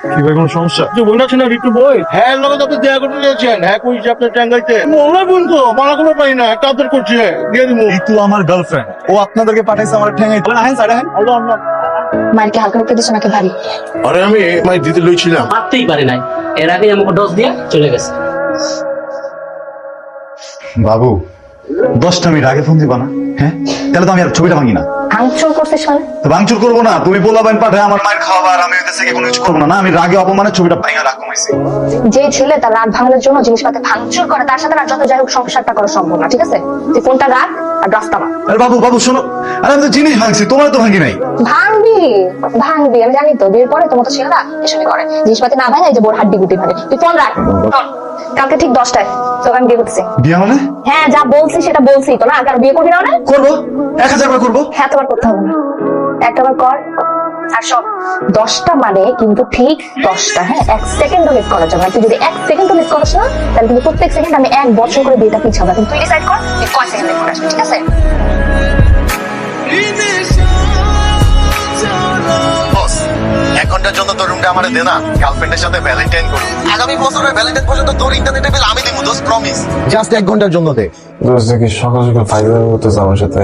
কি ভাই কোনো সমস্যা? যে বই আছে না রিটু বই, হ্যাঁ লোক আপনি দেয়া করতে দিয়েছেন, হ্যাঁ কইছে আপনার টাঙ্গাইতে মোলা বন্ধু মানা কোনো পাই না, একটা আদর করছে দিয়ে দিব। ঋতু আমার গার্লফ্রেন্ড, ও আপনাদেরকে পাঠাইছে আমার ঠেঙ্গাই। বলেন হ্যাঁ স্যার হ্যাঁ। আল্লাহ আল্লাহ। মাইকে হালকা রূপে দিচ্ছে নাকি ভারী? আরে আমি মাই দিতে লইছিলাম। মারতেই পারি নাই, এর আগে আমাকে ডোজ দিয়ে চলে গেছে। বাবু 10টা মিনিট আগে ফোন দিবা না? হ্যাঁ তাহলে তো আমি আর ছবিটা ভাঙি না। ভাঙচুর করছিস মানে? তো ভাঙচুর করবো না, তুমি পোলাবেন পাঠায় আমার মায়ের খাওয়া আর আমি ওদের থেকে কোনো কিছু করবো না। না আমি রাগে অপমানে ছবিটা ভাঙা রাখবো হয়েছি। যে ছেলে তার রাগ ভাঙানোর জন্য জিনিসপাতি ভাঙচুর করে, তার সাথে না যত যাই হোক সংসারটা করা সম্ভব না, ঠিক আছে? তুই ফোনটা রাখ আর রাস্তা না। আরে বাবু বাবু শোনো, আরে আমি তো জিনিস ভাঙছি, তোমার তো ভাঙি নাই। ভাঙবি ভাঙবি, আমি জানি তো বিয়ের পরে তোমার তো ছেলেরা এসবই করে, জিনিসপাতি না ভাঙে এই যে বোর হাড্ডি গুটি ভাঙে। তুই ফোন রাখ। শোন, কালকে ঠিক 10টায় তোকে আমি বিয়ে করতেছি। বিয়ে মানে? হ্যাঁ যা বলছি সেটা বলছি তো না, আর বিয়ে করবি না মানে? করবো, 1000 বার করবো। হ্যাঁ তোমার করতে হবে না, একটাবার কর। আর সব 10টা মানে কিন্তু ঠিক 10টা, হ্যাঁ 1 সেকেন্ডও লেট করা যাবে না। তুই যদি 1 সেকেন্ডও লেট করিস না তাহলে কিন্তু প্রত্যেক সেকেন্ড আমি 1 বছর করে বিয়েটা পিছাবো। কিন্তু তুই ডিসাইড কর তুই কয় সেকেন্ড লেট করিস, ঠিক আছে? বস 1 ঘন্টার জন্য তোর রুমটা আমারে দে না, গার্লফ্রেন্ডের সাথে ভ্যালেন্টাইন করব। আগামী বছরের ভ্যালেন্টাইন পর্যন্ত তোর ইন্টারনেট বিল আমি দেব, দোস্ত প্রমিস। জাস্ট 1 ঘন্টার জন্য দে। দোস্ত কি সকাল সকাল ফাইজলামি করতেছে আমার সাথে?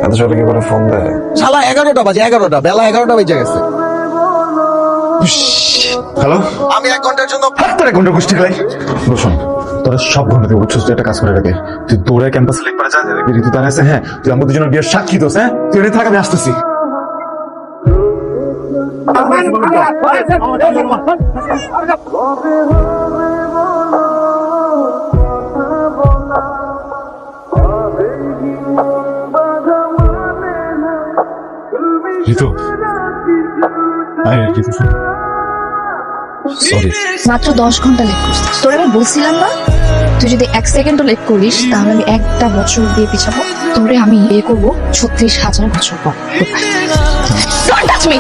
এত সকালে কি করে ফোন দেয়? শালা 11টা বাজে, 11টা বেলা 11টা বেজে গেছে। হ্যালো, আমি 1 ঘন্টার জন্য তোর 1 ঘন্টা গোষ্ঠী খাই। রোশন তোরা সব ঘন্টা দিয়ে বুঝছিস, তুই একটা কাজ করে রাখে, তুই দৌড়ে ক্যাম্পাস লেক পারে যা, দেখবি ঋতু দাঁড়ায় আছে। হ্যাঁ তুই আমাদের দুজনের বিয়ের সাক্ষী দোস। হ্যাঁ তুই এখানে থাক, আমি আসতেছি। ঋতু আয় ঋতু, সরি। মাত্র 10 ঘন্টা লেট করছিস, তোর আমি বলছিলাম না তুই যদি 1 সেকেন্ডও লেট করিস তাহলে আমি 1টা বছর বিয়ে পিছাবো। তোরে আমি বিয়ে করবো 36,000 বছর পর। Don't touch me!